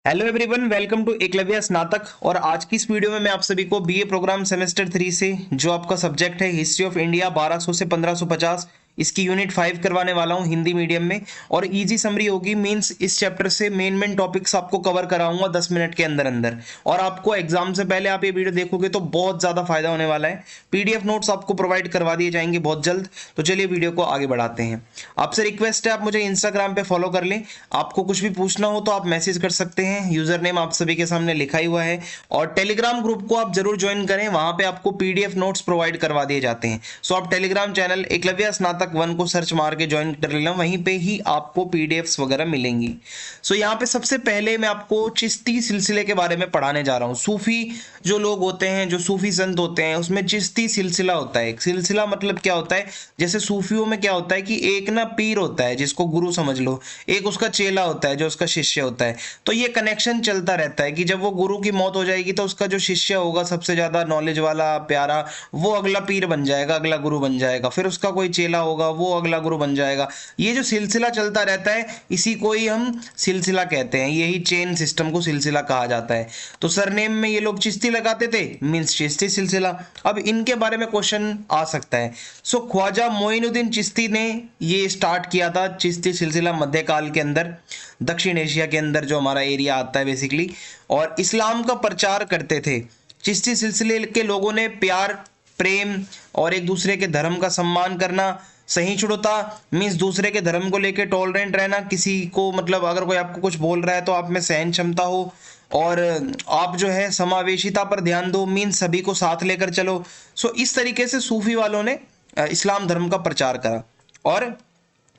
Hello everyone, welcome to Eklavya Snatak. और आज की इस वीडियो में मैं आप सभी को बीए प्रोग्राम सेमेस्टर 3 से जो आपका सब्जेक्ट है हिस्ट्री ऑफ इंडिया 1200 से 1550 इसकी यूनिट 5 करवाने वाला हूं हिंदी मीडियम में। और इजी समरी होगी, मींस इस चैप्टर से मेन टॉपिक्स आपको कवर कराऊंगा 10 मिनट के अंदर अंदर। और आपको एग्जाम से पहले आप ये वीडियो देखोगे तो बहुत ज़्यादा फायदा होने वाला है। पीडीएफ नोट्स आपको प्रोवाइड करवा दिए जाएंगे बहुत जल्द। तो चलिए वीडियो को आगे बढ़ाते हैं। आपसे रिक्वेस्ट है, आप मुझे इंस्टाग्राम पे फॉलो कर लें। आपको कुछ भी पूछना हो तो आप मैसेज कर सकते हैं, यूजर नेम आप सभी के सामने लिखा ही हुआ है। और टेलीग्राम ग्रुप को आप जरूर ज्वाइन करें, वहां पे आपको पीडीएफ नोट्स प्रोवाइड करवा दिए जाते हैं। सो आप टेलीग्राम चैनल एकलव्य स्नातक 1 को सर्च मार के ज्वाइन कर लेना, वहीं पे ही आपको पीडीएफ्स वगैरह मिलेंगी। सो यहाँ पे सबसे पहले मैं आपको चिश्ती सिलसिले के बारे में पढ़ाने जा रहा हूँ। सूफी जो लोग होते हैं, जो सूफी संत होते हैं, उसमें चिश्ती सिलसिला होता है। सिलसिला मतलब क्या होता है, जैसे सूफियों में क्या होता है कि एक ना पीर होता है जिसको गुरु समझ लो, एक उसका चेला होता है जो उसका शिष्य होता है। तो ये कनेक्शन चलता रहता है कि जब वो गुरु की मौत हो जाएगी तो उसका जो शिष्य होगा सबसे ज्यादा नॉलेज वाला प्यारा, वो अगला पीर बन जाएगा, अगला गुरु बन जाएगा। फिर उसका कोई चेला होगा, वो अगला गुरु बन जाएगा। ये जो सिलसिला चलता रहता है इसी को ही हम सिलसिला कहते हैं। यही चेन सिस्टम को सिलसिला कहा जाता है। तो सरनेम में ये लोग चिश्ती लगाते थे, मींस चिश्ती सिलसिला। अब इनके बारे में क्वेश्चन आ सकता है। सो ख्वाजा मोइनुद्दीन चिश्ती ने ये स्टार्ट किया था चिश्ती सिलसिला मध्यकाल के अंदर, दक्षिण एशिया के अंदर जो हमारा एरिया आता है बेसिकली। और इस्लाम का प्रचार करते थे। चिश्ती सिलसिले के लोगों ने प्यार, प्रेम और एक दूसरे के धर्म का सम्मान करना, सहिष्णुता मीन्स दूसरे के धर्म को लेकर टॉलरेंट रहना, किसी को मतलब अगर कोई आपको कुछ बोल रहा है तो आप में सहन क्षमता हो। और आप जो है समावेशिता पर ध्यान दो, मीन्स सभी को साथ लेकर चलो। सो इस तरीके से सूफी वालों ने इस्लाम धर्म का प्रचार करा। और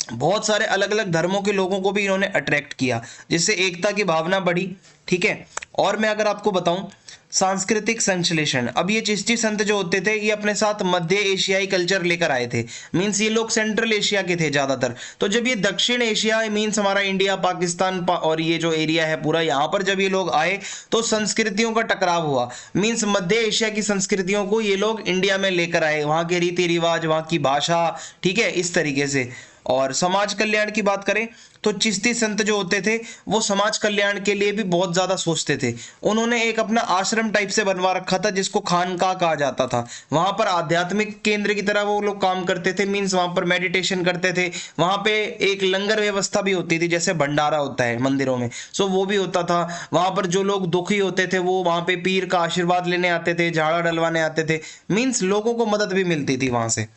बहुत सारे अलग अलग धर्मों के लोगों को भी इन्होंने अट्रैक्ट किया, जिससे एकता की भावना बढ़ी। ठीक है। और मैं अगर आपको बताऊं सांस्कृतिक संश्लेषण, अब ये चिश्ती संत जो होते थे ये अपने साथ मध्य एशियाई कल्चर लेकर आए थे। मींस ये लोग सेंट्रल एशिया के थे ज्यादातर। तो जब ये दक्षिण एशिया मींस हमारा इंडिया, पाकिस्तान और ये जो एरिया है पूरा, यहाँ पर जब ये लोग आए तो संस्कृतियों का टकराव हुआ। मींस मध्य एशिया की संस्कृतियों को ये लोग इंडिया में लेकर आए, वहाँ के रीति रिवाज, वहाँ की भाषा, ठीक है, इस तरीके से। और समाज कल्याण की बात करें तो चिश्ती संत जो होते थे वो समाज कल्याण के लिए भी बहुत ज्यादा सोचते थे। उन्होंने एक अपना आश्रम टाइप से बनवा रखा था जिसको खानकाह कहा जाता था। वहां पर आध्यात्मिक केंद्र की तरह वो लोग काम करते थे, मींस वहां पर मेडिटेशन करते थे। वहां पे एक लंगर व्यवस्था भी होती थी, जैसे भंडारा होता है मंदिरों में, सो वो भी होता था। वहां पर जो लोग दुखी होते थे वो वहां पे पीर का आशीर्वाद लेने आते थे, झाड़ा डलवाने आते थे, मींस लोगों को मदद भी मिलती थी वहां से।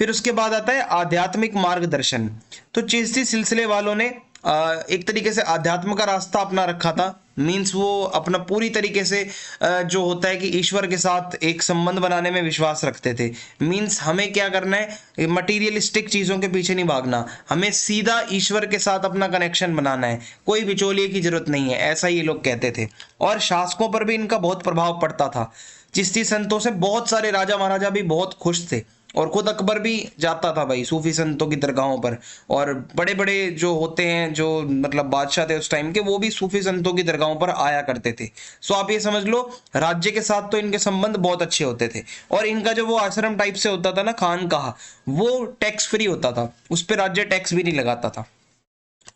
फिर उसके बाद आता है आध्यात्मिक मार्गदर्शन। तो चिश्ती सिलसिले वालों ने एक तरीके से आध्यात्म का रास्ता अपना रखा था। मींस वो अपना पूरी तरीके से जो होता है कि ईश्वर के साथ एक संबंध बनाने में विश्वास रखते थे। मींस हमें क्या करना है, मटीरियलिस्टिक चीजों के पीछे नहीं भागना, हमें सीधा ईश्वर के साथ अपना कनेक्शन बनाना है, कोई बिचौलिए की जरूरत नहीं है, ऐसा ये लोग कहते थे। और शासकों पर भी इनका बहुत प्रभाव पड़ता था। चिश्ती संतों से बहुत सारे राजा महाराजा भी बहुत खुश थे, और खुद अकबर भी जाता था भाई सूफी संतों की दरगाहों पर। और बड़े बड़े जो होते हैं, जो मतलब बादशाह थे उस टाइम के, वो भी सूफी संतों की दरगाहों पर आया करते थे। सो आप ये समझ लो राज्य के साथ तो इनके संबंध बहुत अच्छे होते थे। और इनका जो वो आश्रम टाइप से होता था ना, खानकाह, वो टैक्स फ्री होता था, उस पर राज्य टैक्स भी नहीं लगाता था।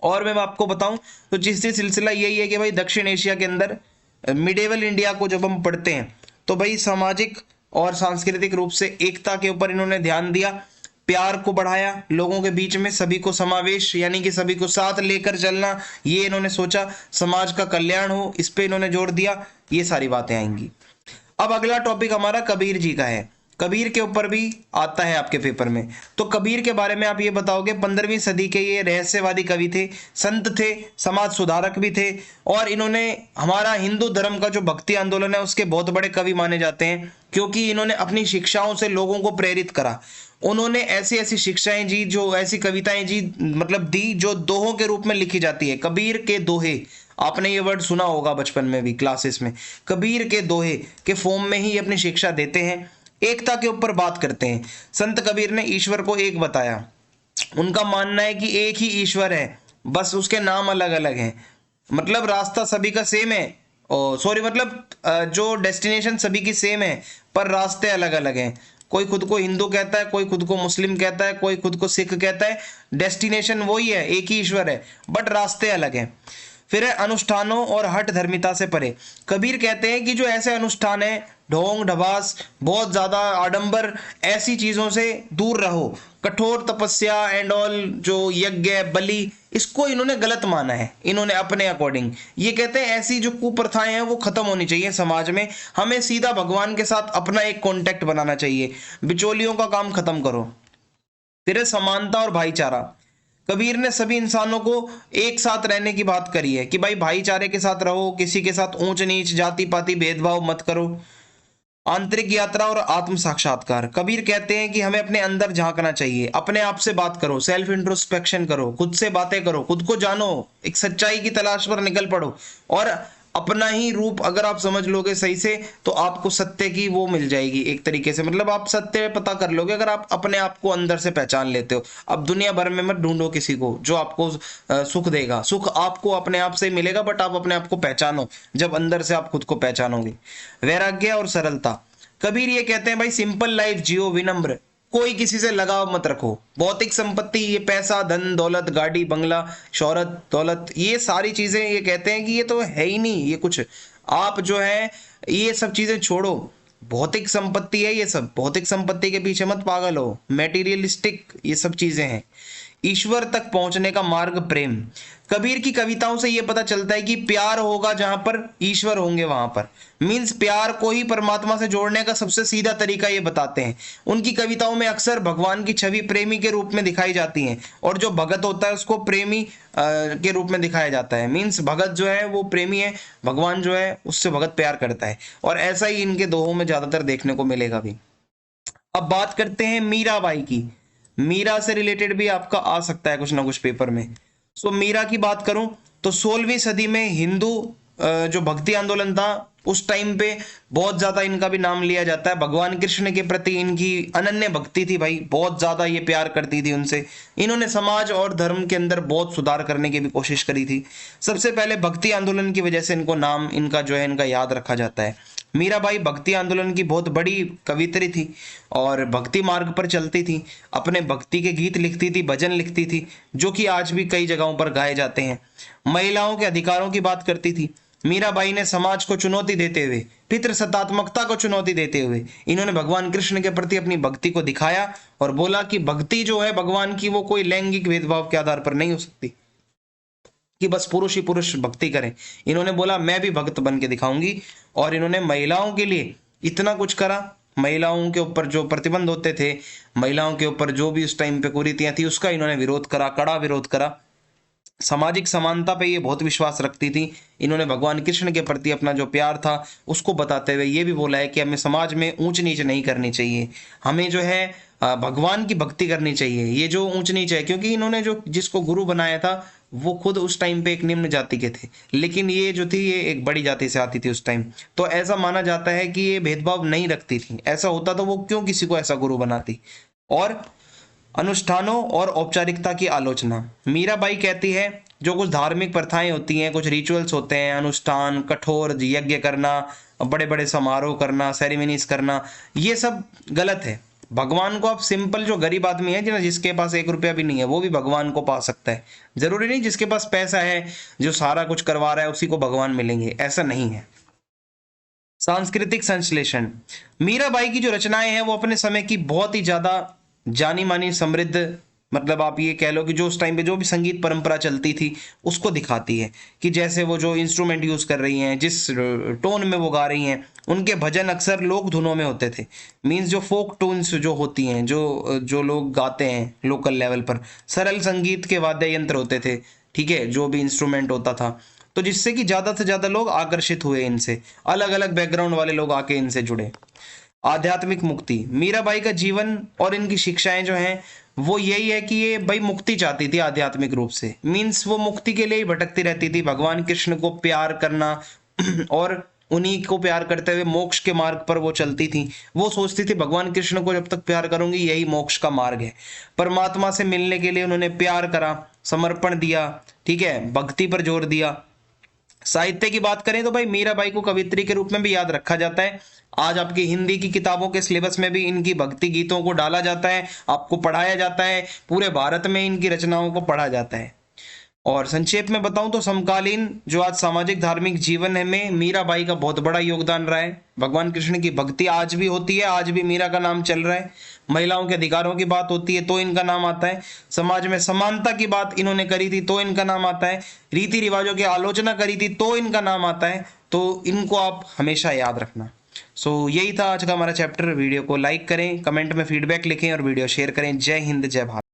और मैं आपको बताऊं तो चिश्ती सिलसिला यही है कि भाई दक्षिण एशिया के अंदर मिडेवल इंडिया को जब हम पढ़ते हैं तो भाई सामाजिक और सांस्कृतिक रूप से एकता के ऊपर इन्होंने ध्यान दिया, प्यार को बढ़ाया, लोगों के बीच में सभी को समावेश यानी कि सभी को साथ लेकर चलना, ये इन्होंने सोचा, समाज का कल्याण हो, इस पे इन्होंने जोर दिया। ये सारी बातें आएंगी। अब अगला टॉपिक हमारा कबीर जी का है। कबीर के ऊपर भी आता है आपके पेपर में। तो कबीर के बारे में आप ये बताओगे, 15वीं सदी के ये रहस्यवादी कवि थे, संत थे, समाज सुधारक भी थे। और इन्होंने हमारा हिंदू धर्म का जो भक्ति आंदोलन है उसके बहुत बड़े कवि माने जाते हैं, क्योंकि इन्होंने अपनी शिक्षाओं से लोगों को प्रेरित करा। उन्होंने ऐसी ऐसी शिक्षाएं जी, जो ऐसी कविताएं जी मतलब दी, जो दोहों के रूप में लिखी जाती है। कबीर के दोहे, आपने ये वर्ड सुना होगा बचपन में भी क्लासेस में। कबीर के दोहे के फॉर्म में ही अपनी शिक्षा देते हैं, एकता के ऊपर बात करते हैं। संत कबीर ने ईश्वर को एक बताया। उनका मानना है कि एक ही ईश्वर है, बस उसके नाम अलग अलग हैं। मतलब रास्ता सभी का सेम है, सॉरी मतलब जो डेस्टिनेशन सभी की सेम है, पर रास्ते अलग अलग हैं। कोई खुद को हिंदू कहता है, कोई खुद को मुस्लिम कहता है, कोई खुद को सिख कहता है। डेस्टिनेशन वही है, एक ही ईश्वर है, बट रास्ते अलग हैं। फिर है अनुष्ठानों और हठ धर्मिता से परे। कबीर कहते हैं कि जो ऐसे अनुष्ठान है, ढोंग ढबास, बहुत ज्यादा आडंबर, ऐसी चीजों से दूर रहो। कठोर तपस्या एंड ऑल, जो यज्ञ बलि, इसको इन्होंने गलत माना है, इन्होंने अपने अकॉर्डिंग। ये कहते हैं ऐसी जो कुप्रथाएं हैं वो खत्म होनी चाहिए समाज में, हमें सीधा भगवान के साथ अपना एक कॉन्टेक्ट बनाना चाहिए, बिचौलियों का काम खत्म करो। फिर है समानता और भाईचारा। कबीर ने सभी इंसानों को एक साथ रहने की बात करी है कि भाई भाईचारे के साथ रहो, किसी के साथ ऊंच नीच जाति पाति भेदभाव मत करो। आंतरिक यात्रा और आत्म साक्षात्कार। कबीर कहते हैं कि हमें अपने अंदर झांकना चाहिए, अपने आप से बात करो, सेल्फ इंट्रोस्पेक्शन करो, खुद से बातें करो, खुद को जानो, एक सच्चाई की तलाश पर निकल पड़ो, और अपना ही रूप अगर आप समझ लोगे सही से तो आपको सत्य की वो मिल जाएगी एक तरीके से, मतलब आप सत्य पता कर लोगे अगर आप अपने आप को अंदर से पहचान लेते हो। अब दुनिया भर में मत ढूंढो किसी को जो आपको सुख देगा, सुख आपको अपने आप से ही मिलेगा, बट आप अपने आप को पहचानो जब अंदर से आप खुद को पहचानोगे। वैराग्य और सरलता। कबीर ये कहते हैं भाई सिंपल लाइफ जियो, विनम्र, कोई किसी से लगाव मत रखो। भौतिक संपत्ति, ये पैसा धन दौलत गाड़ी बंगला शोहरत दौलत, ये सारी चीजें ये कहते हैं कि ये तो है ही नहीं, ये कुछ आप जो है ये सब चीजें छोड़ो। भौतिक संपत्ति है ये सब, भौतिक संपत्ति के पीछे मत पागल हो, मेटीरियलिस्टिक ये सब चीजें हैं। ईश्वर तक पहुंचने का मार्ग प्रेम। कबीर की कविताओं से यह पता चलता है कि प्यार होगा जहां पर ईश्वर होंगे वहां पर, मीन्स प्यार को ही परमात्मा से जोड़ने का सबसे सीधा तरीका ये बताते हैं। उनकी कविताओं में अक्सर भगवान की छवि प्रेमी के रूप में दिखाई जाती है, और जो भगत होता है उसको प्रेमी के रूप में दिखाया जाता है। मीन्स भगत जो है वो प्रेमी है, भगवान जो है उससे भगत प्यार करता है, और ऐसा ही इनके दोहों में ज्यादातर देखने को मिलेगा भी। अब बात करते हैं मीराबाई की। मीरा से रिलेटेड भी आपका आ सकता है कुछ ना कुछ पेपर में। सो मीरा की बात करूं तो 16वीं सदी में हिंदू जो भक्ति आंदोलन था उस टाइम पे बहुत ज्यादा इनका भी नाम लिया जाता है। भगवान कृष्ण के प्रति इनकी अनन्य भक्ति थी भाई, बहुत ज्यादा ये प्यार करती थी उनसे। इन्होंने समाज और धर्म के अंदर बहुत सुधार करने की भी कोशिश करी थी। सबसे पहले भक्ति आंदोलन की वजह से इनको नाम इनका जो है इनका याद रखा जाता है। मीराबाई भक्ति आंदोलन की बहुत बड़ी कवित्री थी और भक्ति मार्ग पर चलती थी, अपने भक्ति के गीत लिखती थी, भजन लिखती थी, जो कि आज भी कई जगहों पर गाए जाते हैं। महिलाओं के अधिकारों की बात करती थी। मीराबाई ने समाज को चुनौती देते हुए, पितृसत्तात्मकता को चुनौती देते हुए, इन्होंने भगवान कृष्ण के प्रति अपनी भक्ति को दिखाया और बोला कि भक्ति जो है भगवान की वो कोई लैंगिक भेदभाव के आधार पर नहीं हो सकती कि बस पुरुष ही पुरुष भक्ति करें। इन्होंने बोला मैं भी भक्त बन के दिखाऊंगी, और इन्होंने महिलाओं के लिए इतना कुछ करा। महिलाओं के ऊपर जो प्रतिबंध होते थे, महिलाओं के ऊपर जो भी उस टाइम पे कुरीतियां थी, उसका इन्होंने विरोध करा, कड़ा विरोध करा। सामाजिक समानता पे ये बहुत विश्वास रखती थी। इन्होंने भगवान कृष्ण के प्रति अपना जो प्यार था उसको बताते हुए ये भी बोला है कि हमें समाज में ऊंच नीच नहीं करनी चाहिए, हमें जो है भगवान की भक्ति करनी चाहिए। ये जो ऊंच नीच है, क्योंकि इन्होंने जो जिसको गुरु बनाया था वो खुद उस टाइम पे एक निम्न जाति के थे, लेकिन ये जो थी ये एक बड़ी जाति से आती थी उस टाइम। तो ऐसा माना जाता है कि ये भेदभाव नहीं रखती थी, ऐसा होता तो वो क्यों किसी को ऐसा गुरु बनाती। और अनुष्ठानों और औपचारिकता की आलोचना। मीराबाई कहती है जो कुछ धार्मिक प्रथाएं होती हैं, कुछ रिचुअल्स होते हैं, अनुष्ठान, कठोर यज्ञ करना, बड़े बड़े समारोह करना, सेरेमनीज करना, ये सब गलत है। भगवान को आप सिंपल जो गरीब आदमी है जिसके पास 1 रुपया भी नहीं है वो भी भगवान को पा सकता है। जरूरी नहीं जिसके पास पैसा है जो सारा कुछ करवा रहा है उसी को भगवान मिलेंगे, ऐसा नहीं है। सांस्कृतिक संश्लेषण। मीराबाई की जो रचनाएं हैं वो अपने समय की बहुत ही ज्यादा जानी मानी समृद्ध, मतलब आप ये कह लो कि जो उस टाइम पे जो भी संगीत परंपरा चलती थी उसको दिखाती है कि जैसे वो जो इंस्ट्रूमेंट यूज कर रही हैं, जिस टोन में वो गा रही हैं, उनके भजन अक्सर लोक धुनों में होते थे। मीन्स जो फोक टून्स जो होती हैं, जो लोग गाते हैं लोकल लेवल पर, सरल संगीत के वाद्य यंत्र होते थे, ठीक है, जो भी इंस्ट्रूमेंट होता था, तो जिससे कि ज्यादा से ज्यादा लोग आकर्षित हुए इनसे, अलग अलग बैकग्राउंड वाले लोग आके इनसे जुड़े। आध्यात्मिक मुक्ति। मीराबाई का जीवन और इनकी शिक्षाएं जो हैं वो यही है कि ये भाई मुक्ति चाहती थी आध्यात्मिक रूप से। मीन्स वो मुक्ति के लिए ही भटकती रहती थी, भगवान कृष्ण को प्यार करना और उन्हीं को प्यार करते हुए मोक्ष के मार्ग पर वो चलती थी। वो सोचती थी भगवान कृष्ण को जब तक प्यार करूंगी यही मोक्ष का मार्ग है। परमात्मा से मिलने के लिए उन्होंने प्यार करा, समर्पण दिया, ठीक है, भक्ति पर जोर दिया। साहित्य की बात करें तो भाई मीराबाई को कवित्री के रूप में भी याद रखा जाता है। आज आपकी हिंदी की किताबों के सिलेबस में भी इनकी भक्ति गीतों को डाला जाता है, आपको पढ़ाया जाता है, पूरे भारत में इनकी रचनाओं को पढ़ा जाता है। और संक्षेप में बताऊं तो समकालीन जो आज सामाजिक धार्मिक जीवन है में मीराबाई का बहुत बड़ा योगदान रहा है। भगवान कृष्ण की भक्ति आज भी होती है, आज भी मीरा का नाम चल रहा है। महिलाओं के अधिकारों की बात होती है तो इनका नाम आता है। समाज में समानता की बात इन्होंने करी थी तो इनका नाम आता है। रीति रिवाजों की आलोचना करी थी तो इनका नाम आता है। तो इनको आप हमेशा याद रखना। यही था आज का हमारा चैप्टर। वीडियो को लाइक करें, कमेंट में फीडबैक लिखें और वीडियो शेयर करें। जय हिंद, जय भारत।